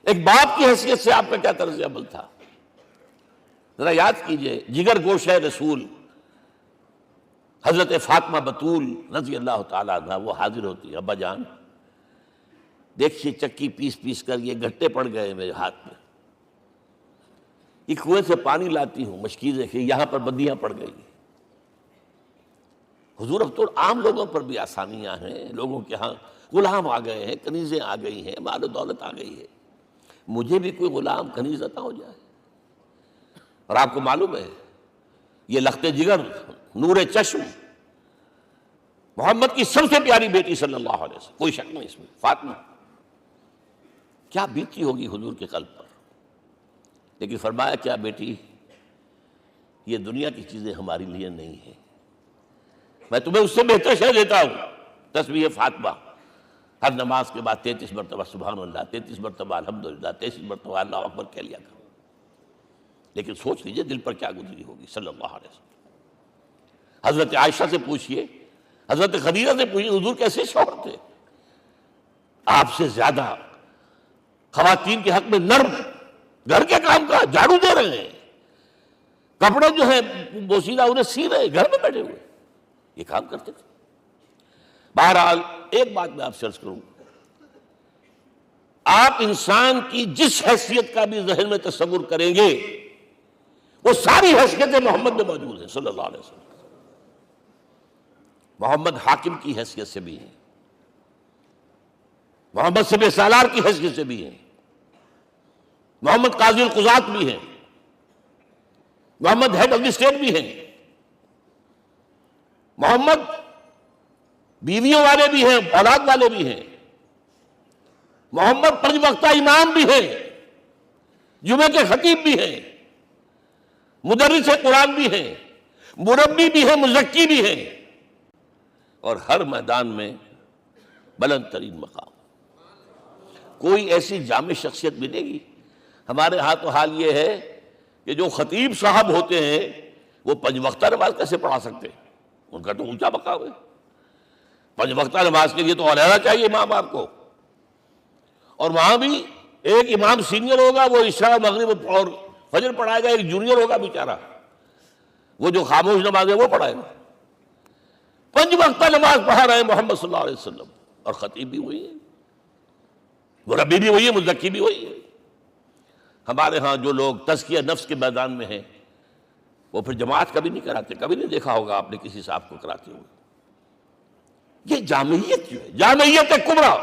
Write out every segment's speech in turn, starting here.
ایک باپ کی حیثیت سے آپ کا کیا طرز عمل تھا؟ ذرا یاد کیجئے، جگر گوشہ رسول حضرت فاطمہ بطول رضی اللہ تعالیٰ عنہ وہ حاضر ہوتی ہے، ابا جان دیکھیے چکی پیس پیس کر یہ گھٹے پڑ گئے میرے ہاتھ میں، یہ کنویں سے پانی لاتی ہوں، مشکیزیں کہ یہاں پر بدیاں پڑ گئی۔ حضور اب تو عام لوگوں پر بھی آسانیاں ہیں، لوگوں کے ہاں غلام آ گئے ہیں، کنیزیں آ گئی ہیں، مال و دولت آ گئی ہے، مجھے بھی کوئی غلام کنیز عطا ہو جائے۔ اور آپ کو معلوم ہے یہ لخت جگر نور چشم محمد کی سب سے پیاری بیٹی صلی اللہ علیہ وسلم، کوئی شک نہیں اس میں، فاطمہ، کیا بیتی ہوگی حضور کے قلب پر۔ لیکن فرمایا کیا بیٹی، یہ دنیا کی چیزیں ہمارے لیے نہیں ہیں، میں تمہیں اس سے بہتر شے دیتا ہوں، تسبیح فاطمہ ہر نماز کے بعد 33 مرتبہ سبحان اللہ، 33 مرتبہ الحمدللہ، 33 مرتبہ اللہ اکبر کہہ لیا کرو۔ لیکن سوچ لیجئے دل پر کیا گزری ہوگی صلی اللہ علیہ وسلم۔ حضرت عائشہ سے پوچھئے، حضرت خدیجہ سے پوچھئے، حضور کیسے شوہر تھے؟ آپ سے زیادہ خواتین کے حق میں نرم، گھر کے کام کا جھاڑو دے رہے ہیں، کپڑے جو ہیں بوسیدہ انہیں سی رہے، گھر میں بیٹھے ہوئے یہ کام کرتے تھے۔ بہرحال ایک بات میں آپ سے عرض کروں، آپ انسان کی جس حیثیت کا بھی ذہن میں تصور کریں گے وہ ساری حیثیتیں محمد میں موجود ہیں صلی اللہ علیہ وسلم۔ محمد حاکم کی حیثیت سے بھی ہیں، محمد سب سالار کی حیثیت سے بھی ہیں، محمد قاضی القضات بھی ہیں، محمد ہیڈ آف دی اسٹیٹ بھی ہیں، محمد بیویوں والے بھی ہیں، اولاد والے بھی ہیں، محمد 5 وقتہ امام بھی ہیں، جمعے کے خطیب بھی ہیں، مدرس قرآن بھی ہیں، مربی بھی ہیں، مزکی بھی ہیں، اور ہر میدان میں بلند ترین مقام۔ کوئی ایسی جامع شخصیت ملے گی؟ ہمارے ہاں تو حال یہ ہے کہ جو خطیب صاحب ہوتے ہیں وہ 5 وقتہ نماز کیسے پڑھا سکتے ہیں؟ ان کا تو اونچا مقام ہے، 5 وقتہ نماز کے لیے تو علیحدہ چاہیے امام آپ کو، اور وہاں بھی ایک امام سینئر ہوگا وہ عشاء مغرب اور فجر پڑھائے گا، ایک جونیئر ہوگا بیچارہ وہ جو خاموش نماز ہے وہ پڑھائے گا۔ 5 وقتہ نماز پڑھا رہے ہیں محمد صلی اللہ علیہ وسلم، اور خطیب بھی وہی ہے، مربی بھی وہی ہے، مزکی بھی وہی ہے۔ ہمارے ہاں جو لوگ تزکیہ نفس کے میدان میں ہیں وہ پھر جماعت کبھی نہیں کراتے، کبھی نہیں دیکھا ہوگا آپ نے کسی صاحب کو کراتے ہوئے۔ یہ جامعیت جو ہے، جامعیت کبریٰ۔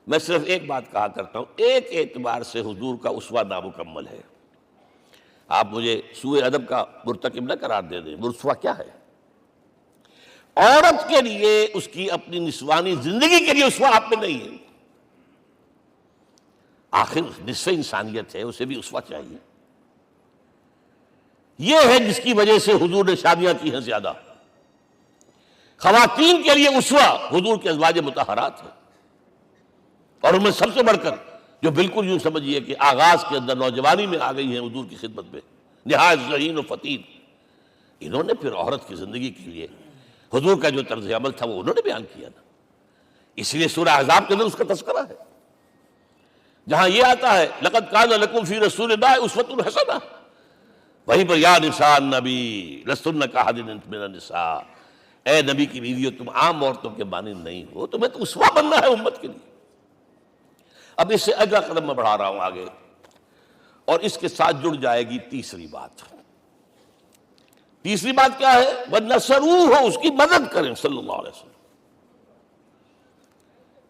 میں صرف ایک بات کہا کرتا ہوں، ایک اعتبار سے حضور کا اسوہ نامکمل ہے۔ آپ مجھے سوء ادب کا مرتکب نہ قرار دے دیں، اسوہ کیا ہے؟ عورت کے لیے اس کی اپنی نسوانی زندگی کے لیے اسوہ آپ میں نہیں ہے، آخر نصف انسانیت ہے، اسے بھی اسوہ چاہیے۔ یہ ہے جس کی وجہ سے حضور نے شادیاں کی ہیں زیادہ۔ خواتین کے لیے اسوہ حضور کے ازواج مطہرات ہیں، اور ان میں سب سے بڑھ کر جو بالکل یوں سمجھیے کہ آغاز کے اندر نوجوانی میں آ گئی ہیں حضور کی خدمت میں، نہایت ذہین و فتین، انہوں نے پھر عورت کی زندگی کے لیے حضور کا جو طرز عمل تھا وہ انہوں نے بیان کیا نا۔ اس لیے سورہ احزاب کے اندر اس کا تذکرہ ہے، جہاں یہ آتا ہے لقد کان لکم فی رسول اللہ اسوۃ حسنہ، وہیں پر یا نساء النبی لستن کاحد من النساء، اے نبی کی بیویوں تم عام عورتوں کے مانند نہیں ہو، تمہیں تو اسوہ بننا ہے امت کے لیے۔ اب اس سے اگلا قدم میں بڑھا رہا ہوں آگے، اور اس کے ساتھ جڑ جائے گی تیسری بات۔ تیسری بات کیا ہے؟ وَنَصَرُوهُ، اس کی مدد کریں صلی اللہ علیہ وسلم۔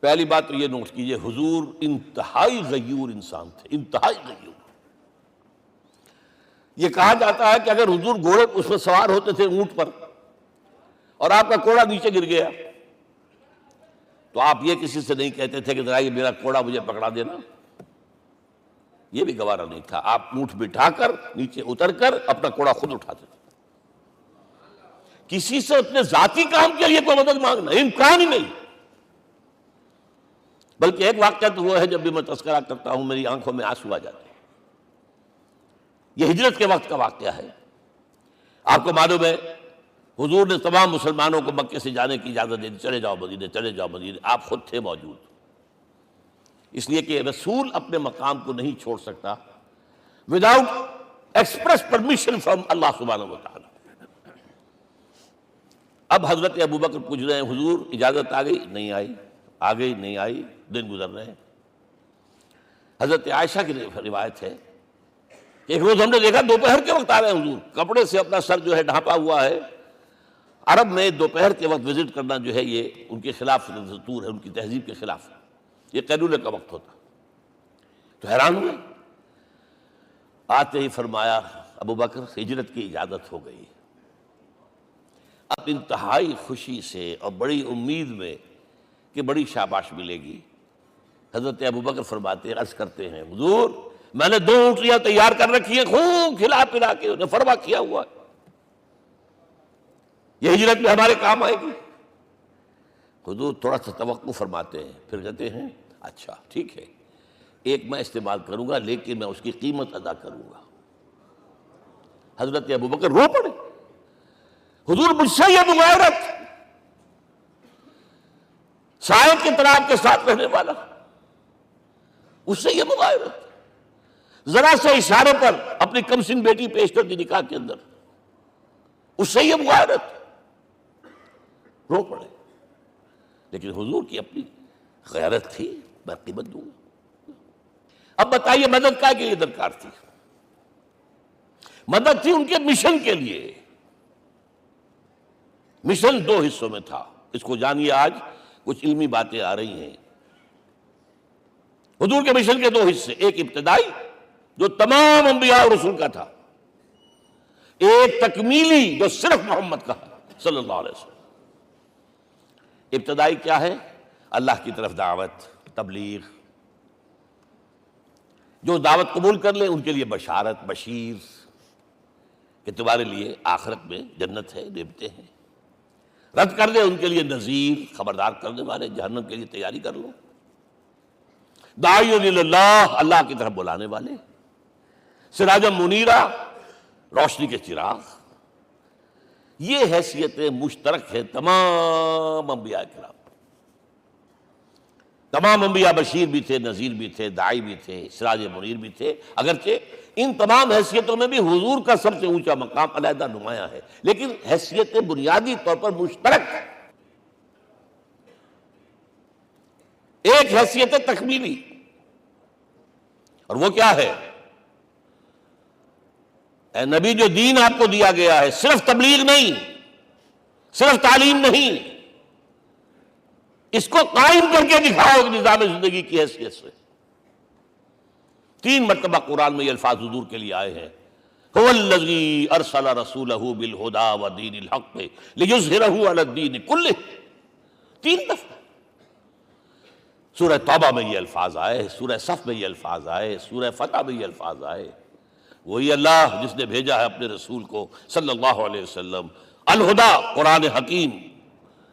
پہلی بات تو یہ نوٹ کیجئے، حضور انتہائی غیور انسان تھے، انتہائی غیور۔ یہ کہا جاتا ہے کہ اگر حضور گھوڑے اس میں سوار ہوتے تھے اونٹ پر اور آپ کا کوڑا نیچے گر گیا تو آپ یہ کسی سے نہیں کہتے تھے کہ ذرا یہ میرا کوڑا مجھے پکڑا دینا، یہ بھی گوارا نہیں تھا، آپ اونٹ بٹھا کر نیچے اتر کر اپنا کوڑا خود اٹھاتے تھے۔ کسی سے اپنے ذاتی کام کے لیے کوئی مدد مانگنا امکان ہی نہیں۔ بلکہ ایک واقعہ تو وہ ہے جب بھی میں تذکرہ کرتا ہوں میری آنکھوں میں آنسو آ جاتے ہیں، یہ ہجرت کے وقت کا واقعہ ہے۔ آپ کو معلوم ہے حضور نے تمام مسلمانوں کو مکے سے جانے کی اجازت دے دی، چلے جاؤ مدینے، چلے جاؤ مدینے، آپ خود تھے موجود، اس لیے کہ رسول اپنے مقام کو نہیں چھوڑ سکتا وداؤٹ ایکسپریس پرمیشن فرام اللہ سبحانہ و تعالی۔ اب حضرت ابوبکر پوچھ رہے ہیں حضور اجازت آ گئی؟ نہیں آئی، آ گئی نہیں آئی، دن گزر رہے ہیں۔ حضرت عائشہ کی روایت ہے کہ ایک روز ہم نے دیکھا دوپہر کے وقت آ رہے ہیں حضور، کپڑے سے اپنا سر جو ہے ڈھانپا ہوا ہے۔ عرب میں دوپہر کے وقت وزٹ کرنا جو ہے یہ ان کے خلاف دستور ہے، ان کی تہذیب کے خلاف، یہ قیلولے کا وقت ہوتا۔ تو حیران ہوئے، آتے ہی فرمایا ابوبکر ہجرت کی اجازت ہو گئی۔ اب انتہائی خوشی سے اور بڑی امید میں کہ بڑی شاباش ملے گی، حضرت ابوبکر فرماتے ہیں، عرض کرتے ہیں حضور میں نے 2 اونٹیاں تیار کر رکھی ہیں، خوب کھلا پلا کے انہیں فرما کیا ہوا ہے، یہ ہجرت میں ہمارے کام آئے گی۔ حضور تھوڑا سا توقع فرماتے ہیں، پھر کہتے ہیں اچھا ٹھیک ہے، ایک میں استعمال کروں گا لیکن میں اس کی قیمت ادا کروں گا۔ حضرت ابوبکر رو پڑے، حضور مجھ سے یہ مغایرت، سائے کے طرح آپ کے ساتھ رہنے والا، اس سے یہ مغایرت، ذرا سے اشارے پر اپنی کم سن بیٹی پیش کر دی نکاح کے اندر، اس سے یہ مغایرت، رو پڑے۔ لیکن حضور کی اپنی غیرت تھی، میں قیمت دوں گا۔ اب بتائیے مدد کا کے لیے درکار تھی؟ مدد تھی ان کے مشن کے لیے۔ مشن 2 حصوں میں تھا، اس کو جانیے، آج کچھ علمی باتیں آ رہی ہیں۔ حضور کے مشن کے 2 حصے، ایک ابتدائی جو تمام انبیاء اور رسول کا تھا، ایک تکمیلی جو صرف محمد کا صلی اللہ علیہ وسلم۔ ابتدائی کیا ہے؟ اللہ کی طرف دعوت، تبلیغ، جو دعوت قبول کر لیں ان کے لیے بشارت، بشیر کہ تمہارے لیے آخرت میں جنت ہے، نعمتیں ہیں، رد کر دیں ان کے لیے نذیر، خبردار کرنے والے، جہنم کے لیے تیاری کر لو، داعی اللہ، اللہ کی طرف بلانے والے، سراجا منیرا، روشنی کے چراغ۔ یہ حیثیتیں مشترک ہیں تمام انبیاء کرام۔ تمام انبیاء بشیر بھی تھے، نذیر بھی تھے، داعی بھی تھے، سراج منیر بھی تھے، اگرچہ ان تمام حیثیتوں میں بھی حضور کا سب سے اونچا مقام علیحدہ نمایاں ہے، لیکن حیثیتیں بنیادی طور پر مشترک۔ ایک حیثیت تکمیلی، اور وہ کیا ہے؟ اے نبی جو دین آپ کو دیا گیا ہے صرف تبلیغ نہیں، صرف تعلیم نہیں، اس کو قائم کر کے دکھاؤ ایک نظام زندگی کی حیثیت سے۔ 3 مرتبہ قرآن میں یہ الفاظ حضور کے لیے آئے ہیں، هو الذی ارسل رسولہ بالہدی ودین الحق لیظہرہ علی الدین کلہ۔ 3 دفعہ سورہ توبہ میں یہ الفاظ آئے، سورہ صف میں یہ الفاظ آئے، سورہ فتح میں یہ الفاظ آئے۔ وہی اللہ جس نے بھیجا ہے اپنے رسول کو صلی اللہ علیہ وسلم، الہدا قرآن حکیم،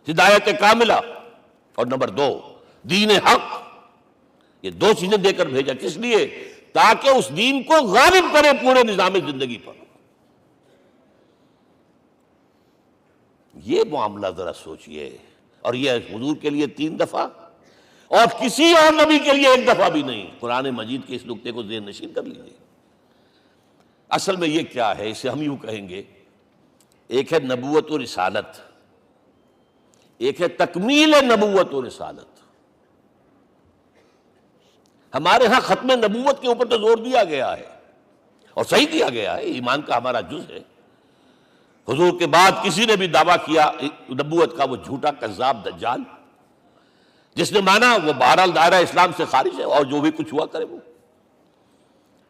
ہدایت کاملہ، اور نمبر 2 دین حق۔ یہ 2 چیزیں دے کر بھیجا، کس لیے؟ تاکہ اس دین کو غالب کرے پورے نظام زندگی پر۔ یہ معاملہ ذرا سوچئے، اور یہ حضور کے لیے 3 دفعہ، اور کسی اور نبی کے لیے 1 دفعہ بھی نہیں۔ قرآن مجید کے اس نقطے کو ذہن نشین کر لیجیے۔ اصل میں یہ کیا ہے؟ اسے ہم یوں کہیں گے، ایک ہے نبوت و رسالت، ایک ہے تکمیل نبوت و رسالت۔ ہمارے ہاں ختم نبوت کے اوپر تو زور دیا گیا ہے، اور صحیح دیا گیا ہے، ایمان کا ہمارا جز ہے۔ حضور کے بعد کسی نے بھی دعویٰ کیا نبوت کا، وہ جھوٹا کذاب دجال، جس نے مانا وہ بہرحال دائرہ اسلام سے خارج ہے، اور جو بھی کچھ ہوا کرے وہ۔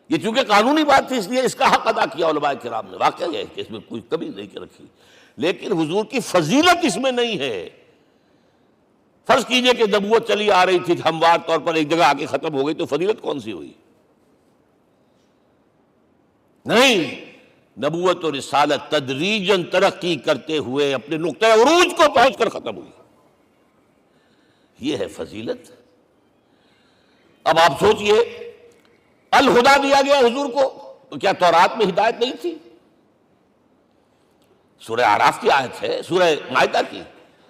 یہ چونکہ قانونی بات تھی اس لیے اس کا حق ادا کیا علماء کرام نے، واقعہ یہ ہے کہ اس میں کوئی کمی نہیں رکھی، لیکن حضور کی فضیلت اس میں نہیں ہے۔ فرض کیجئے کہ نبوت چلی آ رہی تھی ہموار طور پر، ایک جگہ آ کے ختم ہو گئی، تو فضیلت کون سی ہوئی؟ نہیں، نبوت و رسالت تدریجاً ترقی کرتے ہوئے اپنے نقطۂ عروج کو پہنچ کر ختم ہوئی، یہ ہے فضیلت۔ اب آپ سوچئے، الہدا دیا گیا حضور کو، تو کیا تورات میں ہدایت نہیں تھی؟ سورہ اعراف کی آیت ہے، سورہ مائدہ کی،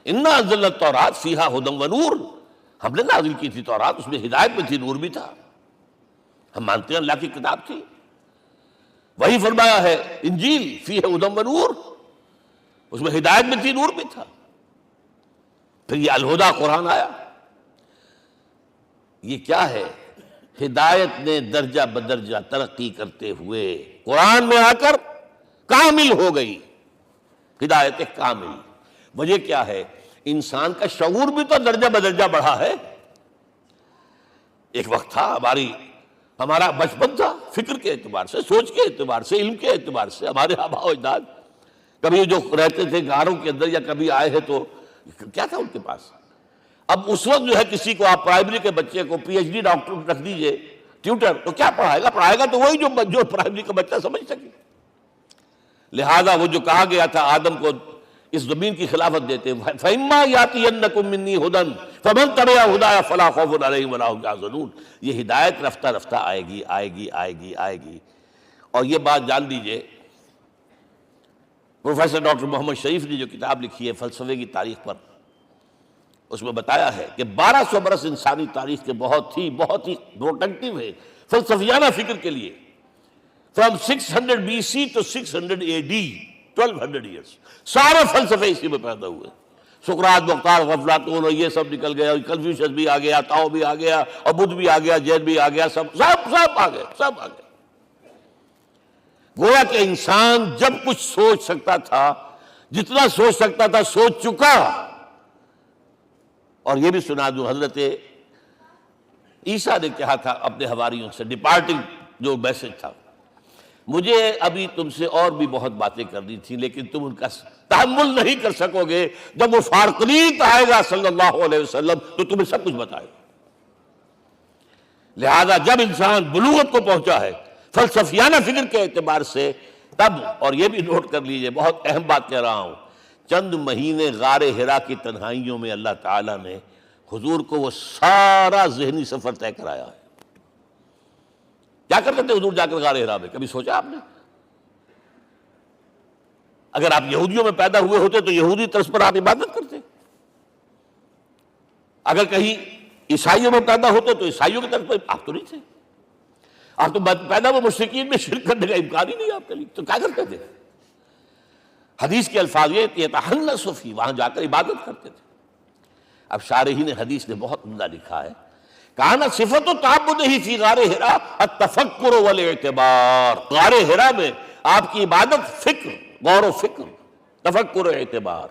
انا انزلنا التوراۃ فیہا ھدی ونور، ہم نے نازل کی تھی تورات، اس میں ہدایت بھی تھی، نور بھی تھا، ہم مانتے ہیں اللہ کی کتاب تھی۔ وہی فرمایا ہے انجیل فیہ ھدی و نور، اس میں ہدایت بھی تھی، نور بھی تھا۔ پھر یہ الہدیٰ قرآن آیا، یہ کیا ہے؟ ہدایت نے درجہ بدرجہ ترقی کرتے ہوئے قرآن میں آ کر کامل ہو گئی، ہدایت کامل۔ وجہ کیا ہے؟ انسان کا شعور بھی تو درجہ بدرجہ بڑھا ہے۔ ایک وقت تھا ہمارا بچپن تھا، فکر کے اعتبار سے، سوچ کے اعتبار سے، علم کے اعتبار سے، ہمارے آباء و اجداد کبھی جو رہتے تھے غاروں کے اندر یا کبھی آئے ہیں تو کیا تھا ان کے پاس؟ اب اس وقت جو ہے کسی کو آپ پرائمری کے بچے کو پی ایچ ڈی ڈاکٹر رکھ دیجئے ٹیوٹر، تو کیا پڑھائے گا تو وہی جو پرائمری کا بچہ سمجھ سکے۔ لہذا وہ جو کہا گیا تھا آدم کو اس زمین کی خلافت دیتے، فَإِمَّا يَأْتِيَنَّكُم مِّنِّي هُدًى فَمَن تَبِعَ هُدَايَ فَلَا خَوْفٌ عَلَيْهِمْ وَلَا هُمْ يَحْزَنُونَ۔ یہ ہدایت رفتہ رفتہ آئے گی آئے گی آئے گی آئے گی۔ اور یہ بات جان لیجئے، پروفیسر ڈاکٹر محمد شریف نے جو کتاب لکھی ہے فلسفے کی تاریخ پر، اس میں بتایا ہے کہ 1200 برس انسانی تاریخ کے بہت ہی پروڈکٹیو ہے فلسفیانہ فکر کے لیے۔ From 600 BC to 600 AD 1200 years سارے فلسفے اسی میں پیدا ہوئے۔ سقراط، مختار، افلاطون اور یہ سب نکل گیا، کنفیوشس بھی آ گیا، تاؤ بھی آ گیا، اور بدھ بھی آ گیا، جین بھی آ گیا، سب آ گئے۔ گویا کہ انسان جب کچھ سوچ سکتا تھا، جتنا سوچ سکتا تھا سوچ چکا۔ اور یہ بھی سنا دوں، حضرت عیسیٰ نے کہا تھا اپنے حواریوں سے، ڈپارٹنگ جو میسج تھا، مجھے ابھی تم سے اور بھی بہت باتیں کرنی تھی لیکن تم ان کا تحمل نہیں کر سکو گے، جب وہ فارقلیت آئے گا صلی اللہ علیہ وسلم تو تمہیں سب کچھ بتائے گا۔ لہذا جب انسان بلوغت کو پہنچا ہے فلسفیانہ فکر کے اعتبار سے، تب، اور یہ بھی نوٹ کر لیجئے، بہت اہم بات کہہ رہا ہوں، چند مہینے غار ہرا کی تنہائیوں میں اللہ تعالیٰ نے حضور کو وہ سارا ذہنی سفر طے کرایا ہے۔ کیا کرتے تھے حضور جا کر غار ہرا میں؟ کبھی سوچا آپ نے؟ اگر آپ یہودیوں میں پیدا ہوئے ہوتے تو یہودی طرز پر آپ عبادت کرتے، اگر کہیں عیسائیوں میں پیدا ہوتے تو عیسائیوں کی طرف پر آپ تو نہیں تھے، آپ تو پیدا وہ مشرکین میں شرک کرنے کا امکان ہی نہیں آپ کے لیے، تو کیا کرتے تھے؟ حدیث کے الفاظ یہ یتحنث فی، وہاں جا کر عبادت کرتے تھے۔ اب شارحین حدیث نے بہت عمدہ لکھا ہے، کانا صفت تعبدہ فی غار ہرا التفکر والاعتبار، غار ہرا میں آپ کی عبادت فکر، غور و فکر، تفکر و اعتبار۔